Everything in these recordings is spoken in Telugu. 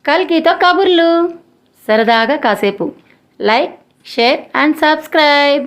కల్కితో కబుర్లు, సరదాగా కాసేపు. Like, share and subscribe.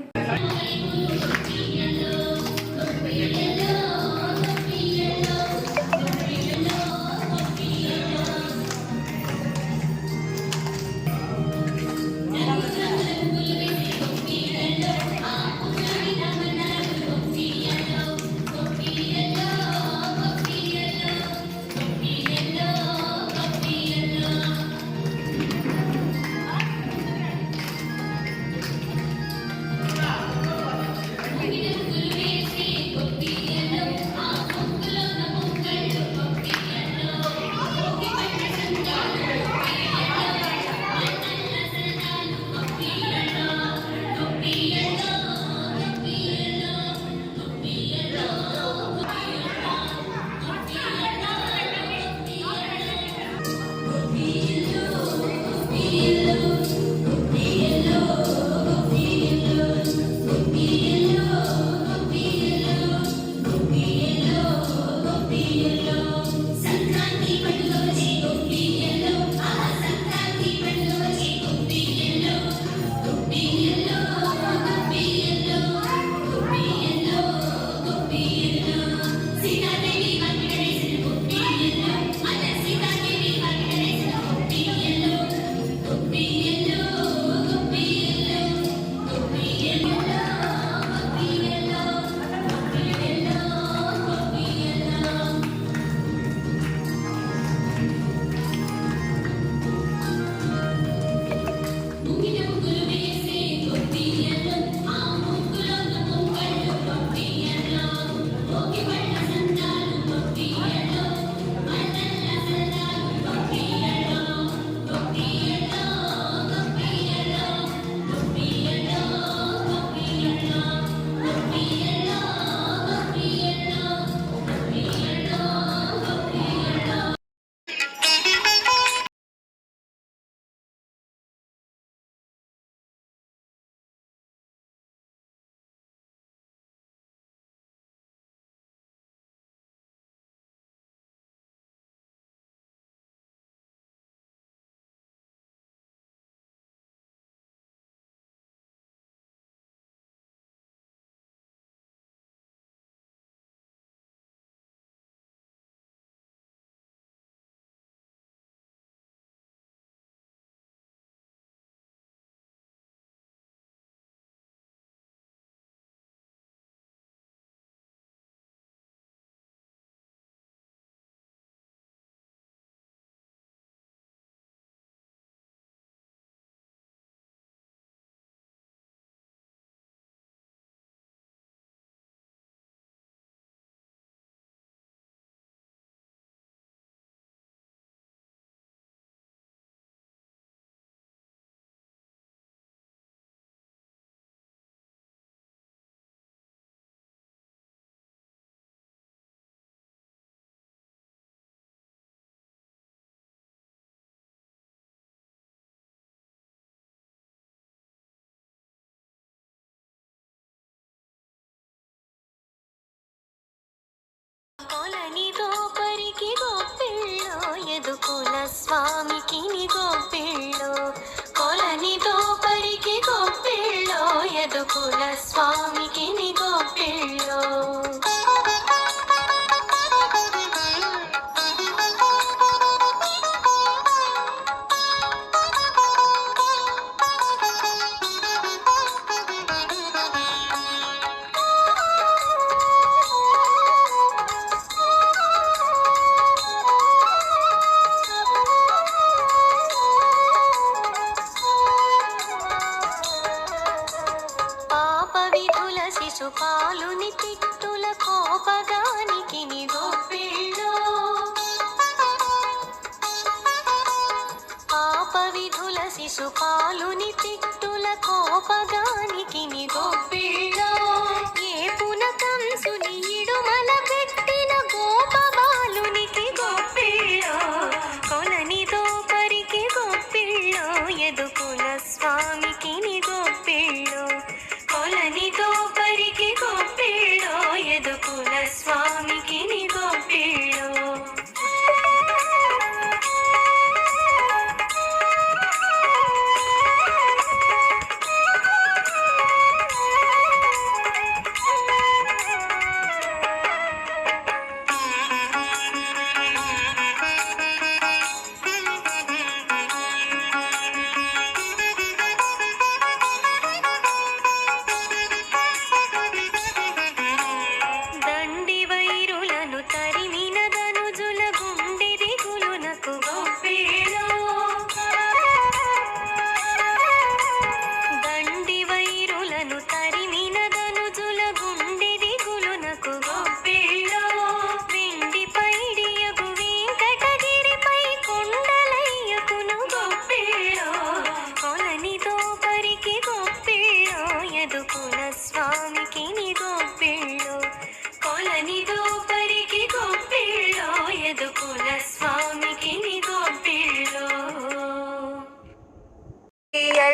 స్వామికి గోపిళ్ళో కొలనితో పరికి గోపిళ్ళో ఎదుకుల స్వామికి గోపిళ్ళో శిశుపాలుని తిట్టుల కోపగానికి గోపిళ్ళో పాప విధుల శిశుపాలుని తిట్టుల కోపగానికి గోపిళ్ళో ఏ పునకంసుని ఇడుమల పెట్టిన గోపబాలునికి గోపిళ్ళో కొలనితో పరికి గోపిళ్ళో ఎదుకుల స్వామికి గోపిళ్ళో కొలనితో పరికి గోపిళ్ళో ఎదుకుల స్వామికి గోపిళ్ళో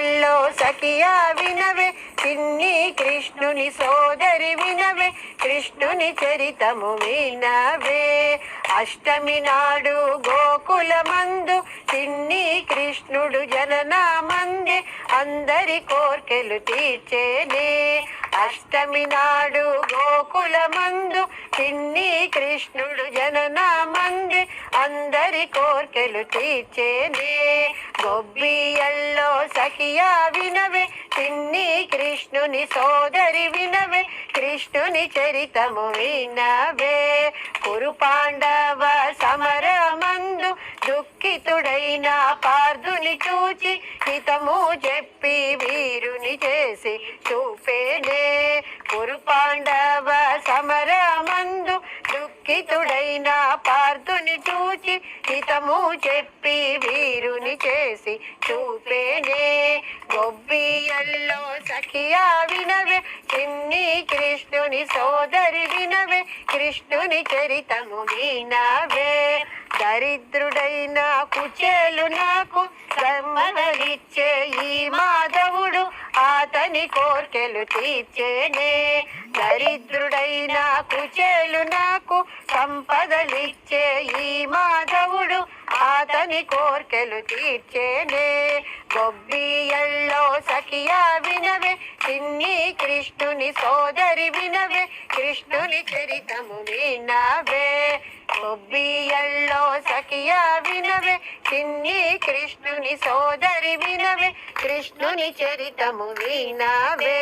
ఎల్లో సఖియా వినవే చిన్ని కృష్ణుని సోదరి వినవే కృష్ణుని చరితము వినవే అష్టమి నాడు గోకులమందు చిన్ని కృష్ణుడు జననామందే అందరి కోర్కెలు తీర్చేనే అష్టమి నాడు గోకులమందు చిన్ని కృష్ణుడు జననామందే అందరి కోర్కెలు తీర్చేనే గొబ్బియల్లో సఖియా వినవే చిన్ని కృష్ణుని సోదరి వినవే కృష్ణుని చరితము వినవే కురు పాండవ సమరమందు దుఃఖితుడైన పార్థుని చూచి హితము చెప్పి వీరుని చేసి చూపేనే కురు పాండవ సమరమందు దుఃఖితుడైన పార్థుని చూచి హితము చెప్పి వీరుని చేసి చూపేనే గొబ్బియల్లో సఖియా వినవే చిన్ని కృష్ణుని సోదరి వినవే కృష్ణుని చరితము వినవే దరిద్రుడైన కుచేలు నాకు సంపదలిచ్చే ఈ మాధవుడు అతని కోర్కెలు తీర్చేనే దరిద్రుడైన కుచేలు నాకు సంపదలిచ్చే ఈ మాధవుడు అతని కోర్కెలు తీర్చేనే గొబ్బియల్లో సఖియా వినవే చిన్ని కృష్ణుని సోదరి వినవే కృష్ణుని చరితము వినవే గొబ్బియల్లో సఖియా వినవే చిన్ని కృష్ణుని సోదరి వినవే కృష్ణుని చరితము వినవే